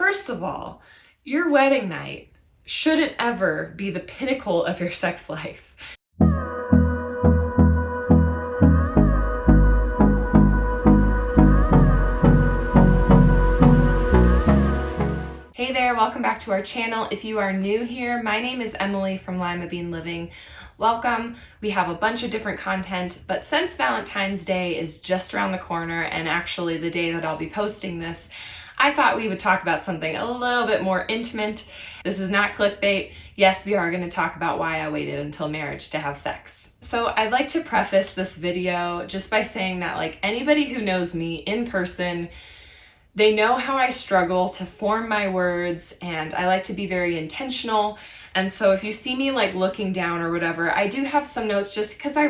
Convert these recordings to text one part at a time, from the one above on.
First of all, your wedding night shouldn't ever be the pinnacle of your sex life. Hey there, welcome back to our channel. If you are new here, my name is Emily from Limabean Living. Welcome. We have a bunch of different content, but since Valentine's Day is just around the corner and actually the day that I'll be posting this, I thought we would talk about something a little bit more intimate. This is not clickbait. Yes, we are going to talk about why I waited until marriage to have sex. So I'd like to preface this video just by saying that, like, anybody who knows me in person, they know how I struggle to form my words, and I like to be very intentional. And so if you see me like looking down or whatever, I do have some notes just because I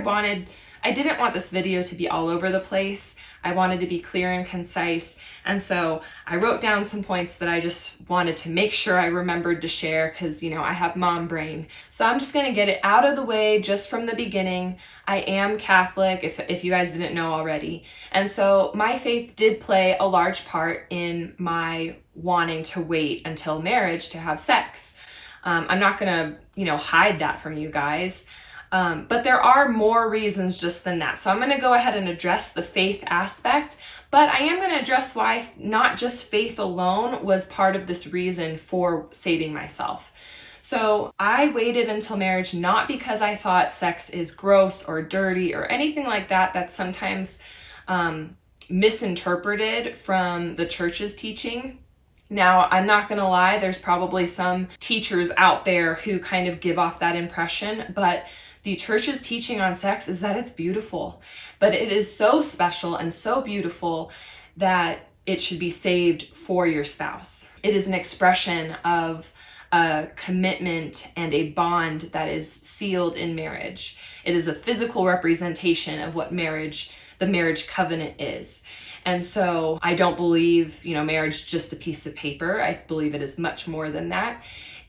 didn't want this video to be all over the place. I wanted to be clear and concise. And so I wrote down some points that I just wanted to make sure I remembered to share because, you know, I have mom brain. So I'm just going to get it out of the way just from the beginning. I am Catholic, if you guys didn't know already. And so my faith did play a large part in my wanting to wait until marriage to have sex. I'm not going to, hide that from you guys. But there are more reasons just than that. So I'm going to go ahead and address the faith aspect, but I am going to address why not just faith alone was part of this reason for saving myself. So I waited until marriage not because I thought sex is gross or dirty or anything like that. That's sometimes misinterpreted from the church's teaching. Now, I'm not going to lie, there's probably some teachers out there who kind of give off that impression, but the church's teaching on sex is that it's beautiful, but it is so special and so beautiful that it should be saved for your spouse. It is an expression of a commitment and a bond that is sealed in marriage. It is a physical representation of what the marriage covenant is. And so I don't believe, marriage just a piece of paper. I believe it is much more than that.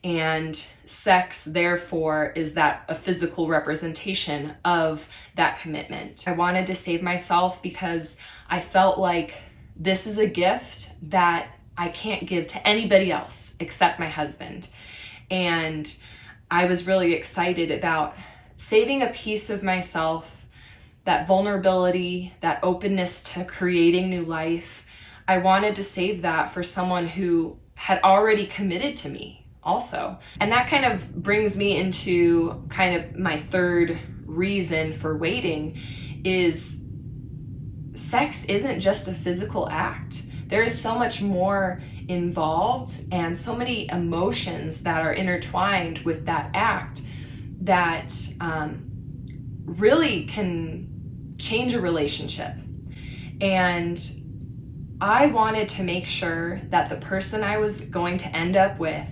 And sex, therefore, is that a physical representation of that commitment. I wanted to save myself because I felt like this is a gift that I can't give to anybody else except my husband. And I was really excited about saving a piece of myself, that vulnerability, that openness to creating new life. I wanted to save that for someone who had already committed to me also. And that kind of brings me into kind of my third reason for waiting is sex isn't just a physical act. There is so much more involved and so many emotions that are intertwined with that act that really can change a relationship. And I wanted to make sure that the person I was going to end up with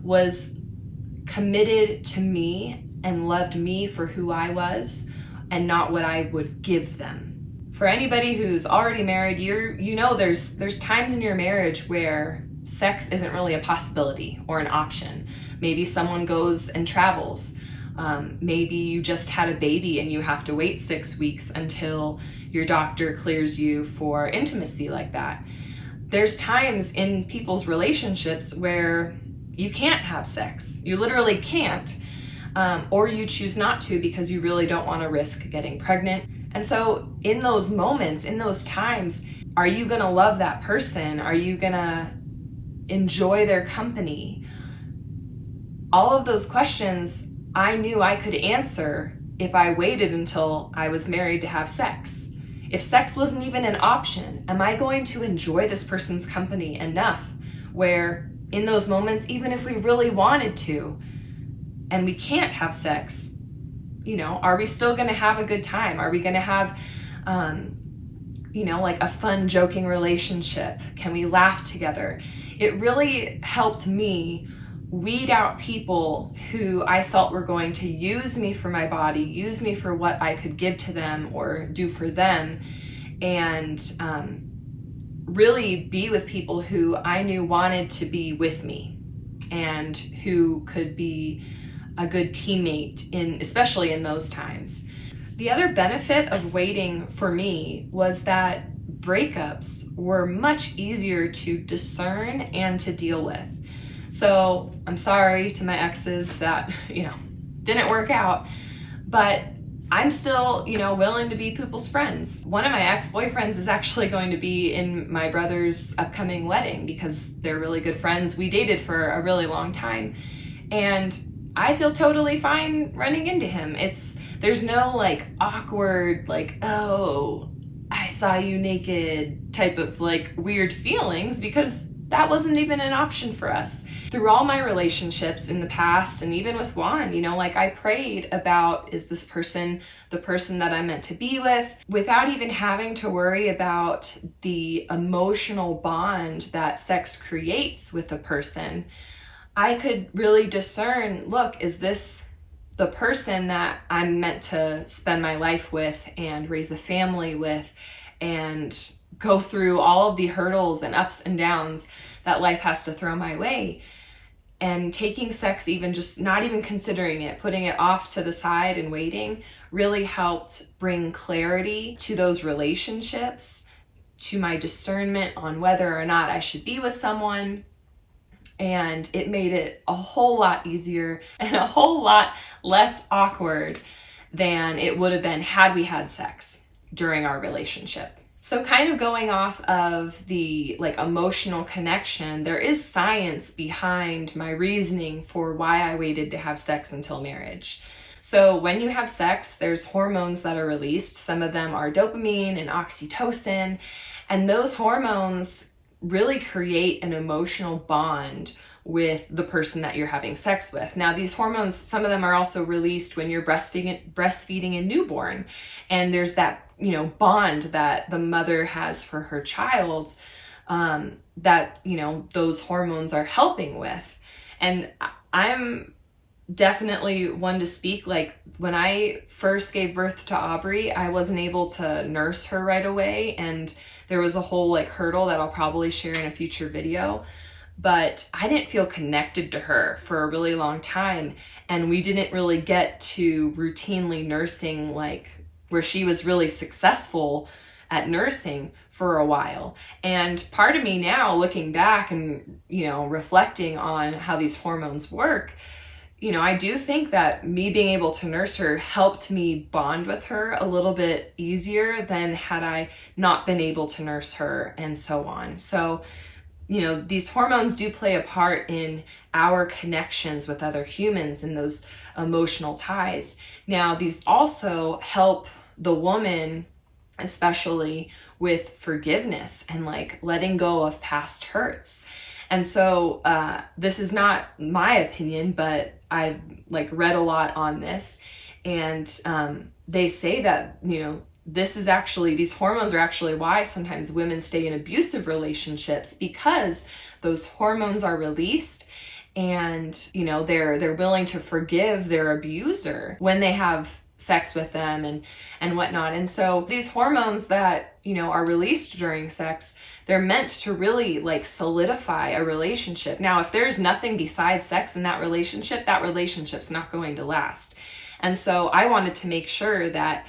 was committed to me and loved me for who I was and not what I would give them. For anybody who's already married, there's times in your marriage where sex isn't really a possibility or an option. Maybe someone goes and travels. Maybe you just had a baby and you have to wait 6 weeks until your doctor clears you for intimacy like that. There's times in people's relationships where you can't have sex. You literally can't, or you choose not to because you really don't want to risk getting pregnant. And so in those moments, in those times, are you going to love that person? Are you going to enjoy their company? All of those questions I knew I could answer if I waited until I was married to have sex. If sex wasn't even an option, am I going to enjoy this person's company enough where in those moments, even if we really wanted to and we can't have sex, are we still going to have a good time? Are we going to have, like a fun, joking relationship? Can we laugh together? It really helped me weed out people who I felt were going to use me for my body, use me for what I could give to them or do for them, and really be with people who I knew wanted to be with me and who could be a good teammate especially in those times. The other benefit of waiting for me was that breakups were much easier to discern and to deal with. So I'm sorry to my exes that, didn't work out, but I'm still, willing to be people's friends. One of my ex-boyfriends is actually going to be in my brother's upcoming wedding because they're really good friends. We dated for a really long time, and I feel totally fine running into him. There's no like awkward, like, oh, I saw you naked type of like weird feelings, because that wasn't even an option for us. Through all my relationships in the past, and even with Juan, I prayed about, is this person the person that I'm meant to be with, without even having to worry about the emotional bond that sex creates with a person. I could really discern, look, is this the person that I'm meant to spend my life with and raise a family with and go through all of the hurdles and ups and downs that life has to throw my way? And taking sex, even just not even considering it, putting it off to the side and waiting, really helped bring clarity to those relationships, to my discernment on whether or not I should be with someone. And it made it a whole lot easier and a whole lot less awkward than it would have been had we had sex during our relationship. So kind of going off of the emotional connection, there is science behind my reasoning for why I waited to have sex until marriage. So when you have sex, there's hormones that are released. Some of them are dopamine and oxytocin, and those hormones really create an emotional bond with the person that you're having sex with. Now, these hormones, some of them are also released when you're breastfeeding a newborn, and there's that bond that the mother has for her child, that those hormones are helping with. And I'm definitely one to speak. Like, when I first gave birth to Aubrey, I wasn't able to nurse her right away, and there was a whole hurdle that I'll probably share in a future video. But I didn't feel connected to her for a really long time, and we didn't really get to routinely nursing where she was really successful at nursing for a while. And part of me now, looking back and reflecting on how these hormones work, I do think that me being able to nurse her helped me bond with her a little bit easier than had I not been able to nurse her, and so on. So these hormones do play a part in our connections with other humans and those emotional ties. Now, these also help the woman, especially with forgiveness and letting go of past hurts. And so this is not my opinion, but I've read a lot on this, and they say that these hormones are actually why sometimes women stay in abusive relationships, because those hormones are released, and they're willing to forgive their abuser when they have sex with them and whatnot. And so these hormones that are released during sex, they're meant to really solidify a relationship. Now, if there's nothing besides sex in that relationship's not going to last. And so I wanted to make sure that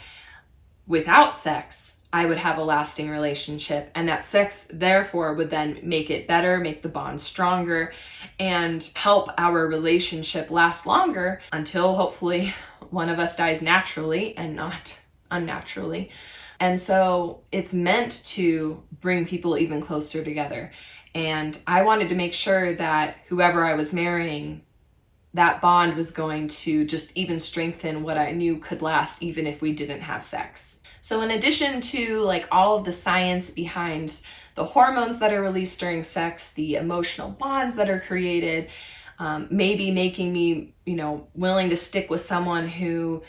without sex, I would have a lasting relationship, and that sex therefore would then make it better, make the bond stronger, and help our relationship last longer until hopefully one of us dies naturally and not unnaturally. And so it's meant to bring people even closer together. And I wanted to make sure that whoever I was marrying, that bond was going to just even strengthen what I knew could last even if we didn't have sex. So in addition to all of the science behind the hormones that are released during sex, the emotional bonds that are created, maybe making me, willing to stick with someone who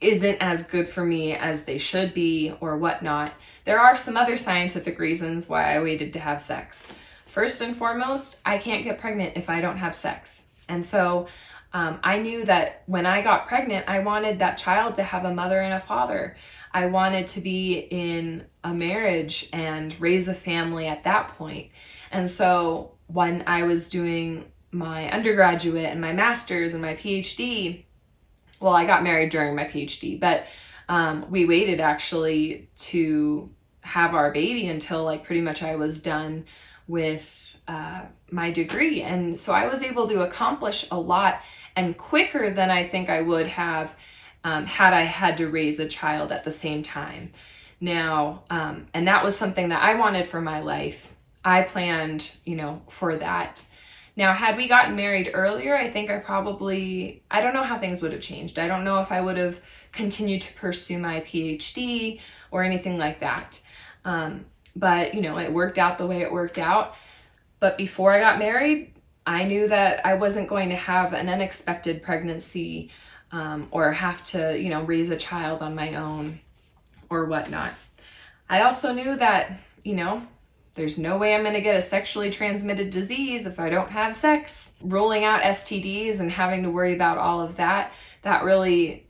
isn't as good for me as they should be or whatnot, there are some other scientific reasons why I waited to have sex. First and foremost, I can't get pregnant if I don't have sex. And so I knew that when I got pregnant, I wanted that child to have a mother and a father. I wanted to be in a marriage and raise a family at that point. And so when I was doing my undergraduate and my master's and my PhD, well, I got married during my PhD, but we waited actually to have our baby until like pretty much I was done with my degree. And so I was able to accomplish a lot and quicker than I think I would have had I had to raise a child at the same time. Now, and that was something that I wanted for my life. I planned, for that. Now, had we gotten married earlier, I think I don't know how things would have changed. I don't know if I would have continued to pursue my PhD or anything like that. But, it worked out the way it worked out. But before I got married, I knew that I wasn't going to have an unexpected pregnancy or have to, raise a child on my own or whatnot. I also knew that, there's no way I'm going to get a sexually transmitted disease if I don't have sex. Ruling out STDs and having to worry about all of that really,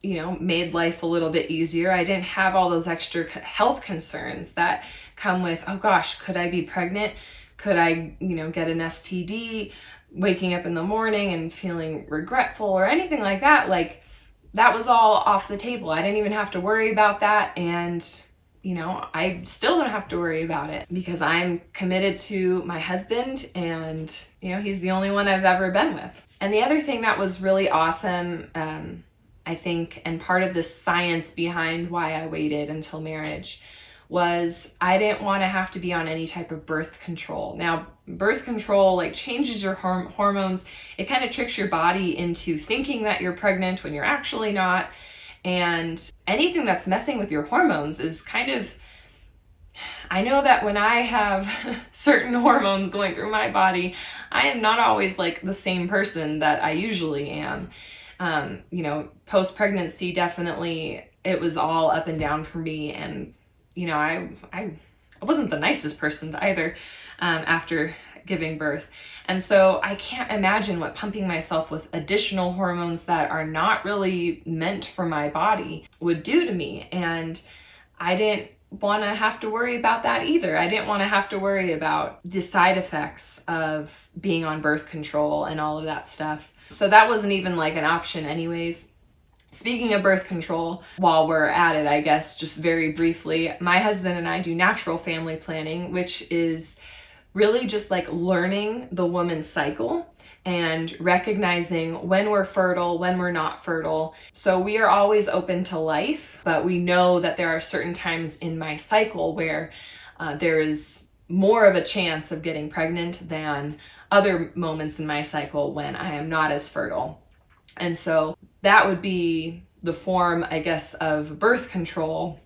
made life a little bit easier. I didn't have all those extra health concerns that come with, oh gosh, could I be pregnant? Could I, get an STD? Waking up in the morning and feeling regretful or anything like that. Like, that was all off the table. I didn't even have to worry about that. And I still don't have to worry about it because I'm committed to my husband and, he's the only one I've ever been with. And the other thing that was really awesome, I think, and part of the science behind why I waited until marriage was I didn't want to have to be on any type of birth control. Now, birth control changes your hormones. It kind of tricks your body into thinking that you're pregnant when you're actually not. And anything that's messing with your hormones is kind of, I know that when I have certain hormones going through my body, I am not always like the same person that I usually am. Post-pregnancy, definitely, it was all up and down for me. And, I wasn't the nicest person either after giving birth. And so I can't imagine what pumping myself with additional hormones that are not really meant for my body would do to me. And I didn't want to have to worry about that either. I didn't want to have to worry about the side effects of being on birth control and all of that stuff. So that wasn't even like an option anyways. Speaking of birth control, while we're at it, I guess, just very briefly, my husband and I do natural family planning, which is really just like learning the woman's cycle and recognizing when we're fertile, when we're not fertile. So we are always open to life, but we know that there are certain times in my cycle where there is more of a chance of getting pregnant than other moments in my cycle when I am not as fertile. And so that would be the form, I guess, of birth control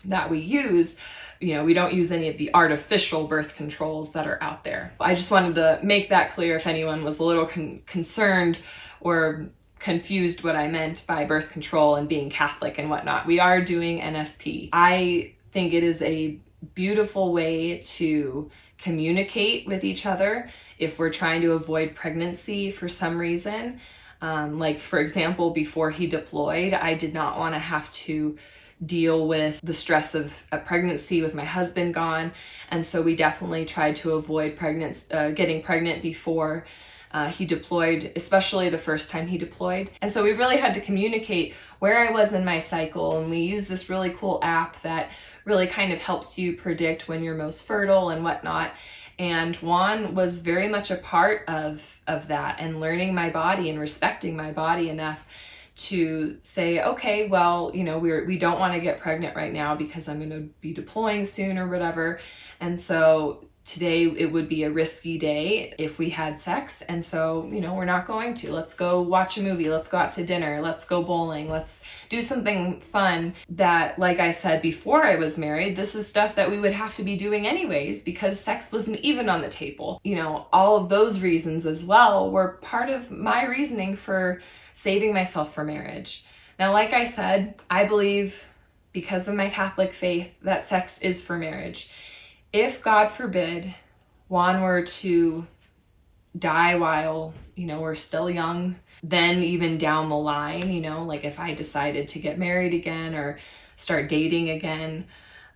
that we use. We don't use any of the artificial birth controls that are out there. I just wanted to make that clear if anyone was a little concerned or confused what I meant by birth control and being Catholic and whatnot. We are doing NFP. I think it is a beautiful way to communicate with each other if we're trying to avoid pregnancy for some reason. For example, before he deployed, I did not want to have to deal with the stress of a pregnancy with my husband gone. And so we definitely tried to avoid getting pregnant before he deployed, especially the first time he deployed. And so we really had to communicate where I was in my cycle. And we use this really cool app that really kind of helps you predict when you're most fertile and whatnot. And Juan was very much a part of that and learning my body and respecting my body enough to say, okay, well, we don't want to get pregnant right now because I'm going to be deploying soon or whatever. And so today it would be a risky day if we had sex. And so, we're not going to. Let's go watch a movie. Let's go out to dinner. Let's go bowling. Let's do something fun that, like I said before I was married, this is stuff that we would have to be doing anyways because sex wasn't even on the table. All of those reasons as well were part of my reasoning for saving myself for marriage. Now, like I said, I believe because of my Catholic faith that sex is for marriage. If, God forbid, Juan were to die while, we're still young, then even down the line, if I decided to get married again or start dating again,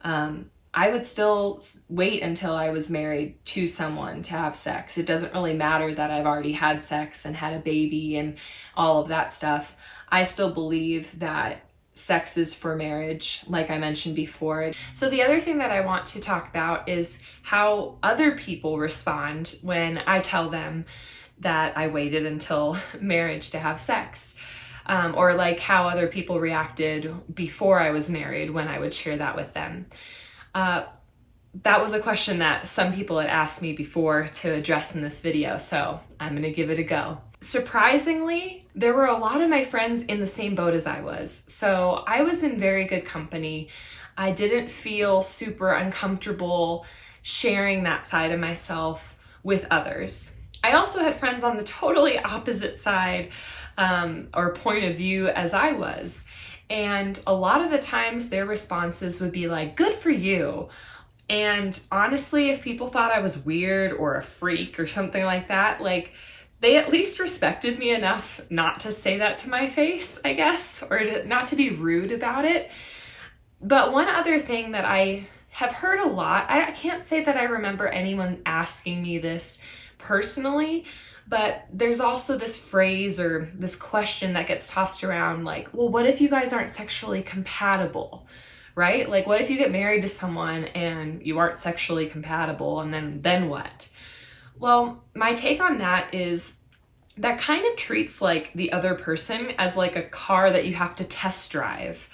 I would still wait until I was married to someone to have sex. It doesn't really matter that I've already had sex and had a baby and all of that stuff. I still believe that sex is for marriage, like I mentioned before. So the other thing that I want to talk about is how other people respond when I tell them that I waited until marriage to have sex. Or like how other people reacted before I was married when I would share that with them. That was a question that some people had asked me before to address in this video, so I'm gonna give it a go. Surprisingly, there were a lot of my friends in the same boat as I was, so I was in very good company. I didn't feel super uncomfortable sharing that side of myself with others. I also had friends on the totally opposite side or point of view as I was, and a lot of the times their responses would be like, "Good for you." And honestly, if people thought I was weird or a freak or something like that, like they at least respected me enough not to say that to my face, I guess, or not to be rude about it. But one other thing that I have heard a lot, I can't say that I remember anyone asking me this personally, but there's also this phrase or this question that gets tossed around like, well, what if you guys aren't sexually compatible? Right? Like, what if you get married to someone and you aren't sexually compatible, and then what? Well, my take on that is that kind of treats like the other person as like a car that you have to test drive,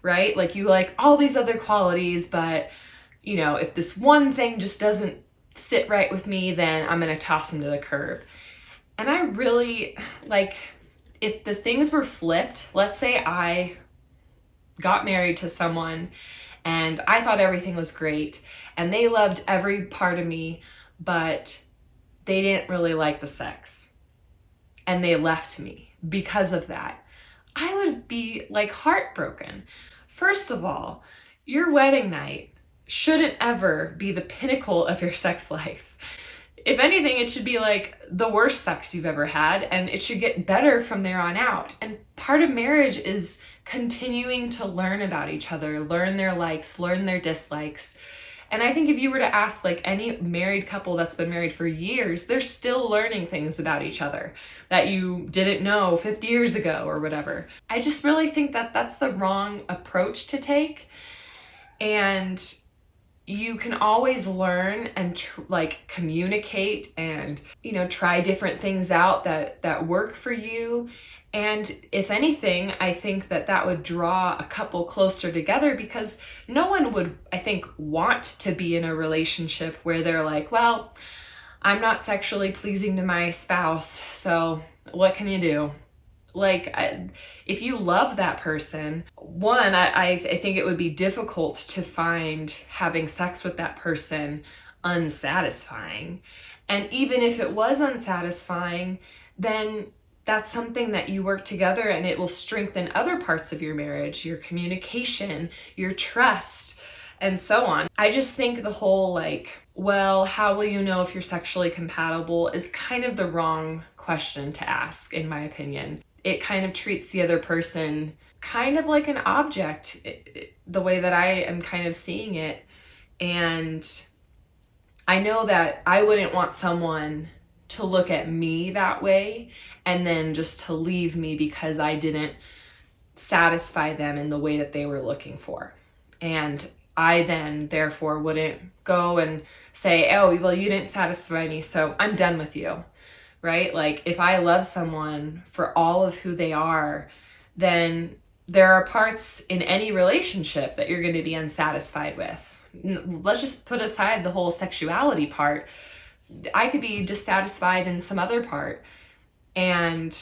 right? Like you like all these other qualities, but you know, if this one thing just doesn't sit right with me, then I'm going to toss them to the curb. And I really like, if the things were flipped, let's say I got married to someone and I thought everything was great and they loved every part of me, but they didn't really like the sex and they left me because of that, I would be like heartbroken. First of all, your wedding night shouldn't ever be the pinnacle of your sex life. If anything, it should be like the worst sex you've ever had, and it should get better from there on out. And part of marriage is continuing to learn about each other, learn their likes, learn their dislikes. And I think if you were to ask like any married couple that's been married for years, they're still learning things about each other that you didn't know 50 years ago or whatever. I just really think that that's the wrong approach to take. And you can always learn and like communicate and, you know, try different things out that work for you. And if anything, I think that would draw a couple closer together, because no one would, I think, want to be in a relationship where they're like, well, I'm not sexually pleasing to my spouse, so what can you do? Like, if you love that person, one, I think it would be difficult to find having sex with that person unsatisfying. And even if it was unsatisfying, then that's something that you work together and it will strengthen other parts of your marriage, your communication, your trust, and so on. I just think the whole like, well, how will you know if you're sexually compatible is kind of the wrong question to ask, in my opinion. It kind of treats the other person kind of like an object, the way that I am kind of seeing it. And I know that I wouldn't want someone to look at me that way and then just to leave me because I didn't satisfy them in the way that they were looking for. And I then therefore wouldn't go and say, oh, well, you didn't satisfy me, so I'm done with you. Right? Like, if I love someone for all of who they are, then there are parts in any relationship that you're going to be unsatisfied with. Let's just put aside the whole sexuality part. I could be dissatisfied in some other part. And,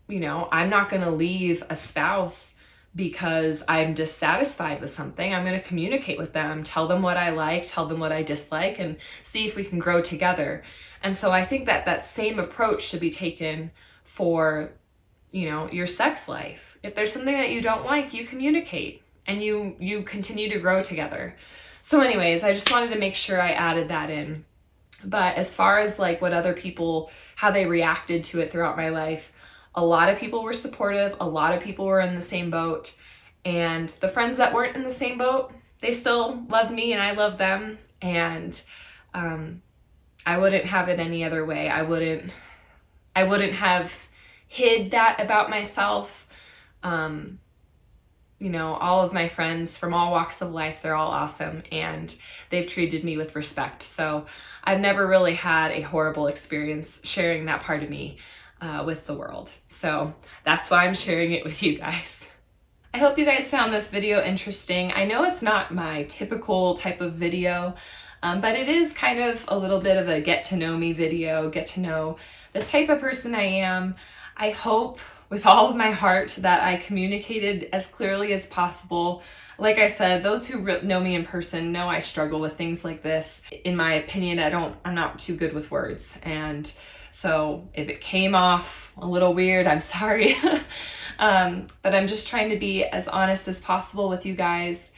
you know, I'm not going to leave a spouse because I'm dissatisfied with something. I'm going to communicate with them, tell them what I like, tell them what I dislike, and see if we can grow together. And so I think that same approach should be taken for, you know, your sex life. If there's something that you don't like, you communicate and you continue to grow together. So anyways, I just wanted to make sure I added that in. But as far as like what other people, how they reacted to it throughout my life, a lot of people were supportive. A lot of people were in the same boat. And the friends that weren't in the same boat, they still loved me and I loved them. And I wouldn't have it any other way. I wouldn't have hid that about myself. all of my friends from all walks of life, they're all awesome and they've treated me with respect. So I've never really had a horrible experience sharing that part of me with the world. So that's why I'm sharing it with you guys. I hope you guys found this video interesting. I know it's not my typical type of video, but it is kind of a little bit of a get to know me video, get to know the type of person I am. I hope with all of my heart that I communicated as clearly as possible. Like I said, those who know me in person know I struggle with things like this. In my opinion, I'm not too good with words. And so if it came off a little weird, I'm sorry. But I'm just trying to be as honest as possible with you guys.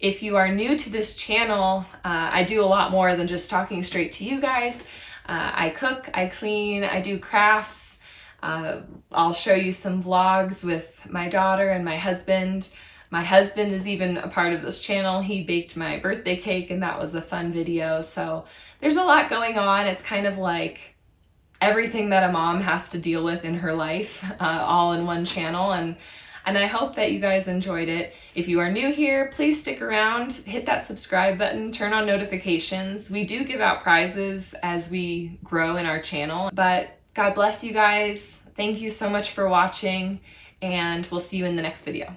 If you are new to this channel, I do a lot more than just talking straight to you guys. I cook, I clean, I do crafts. I'll show you some vlogs with my daughter and my husband. My husband is even a part of this channel. He baked my birthday cake and that was a fun video. So there's a lot going on. It's kind of like everything that a mom has to deal with in her life, all in one channel. And I hope that you guys enjoyed it. If you are new here, please stick around, hit that subscribe button, turn on notifications. We do give out prizes as we grow in our channel, but God bless you guys. Thank you so much for watching, and we'll see you in the next video.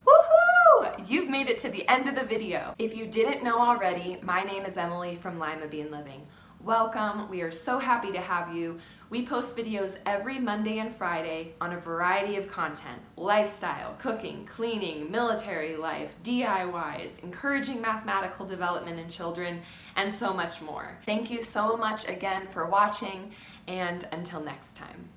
Woohoo! You've made it to the end of the video. If you didn't know already, my name is Emily from Limabean Living. Welcome. We are so happy to have you. We post videos every Monday and Friday on a variety of content: lifestyle, cooking, cleaning, military life, DIYs, encouraging mathematical development in children, and so much more. Thank you so much again for watching, and until next time.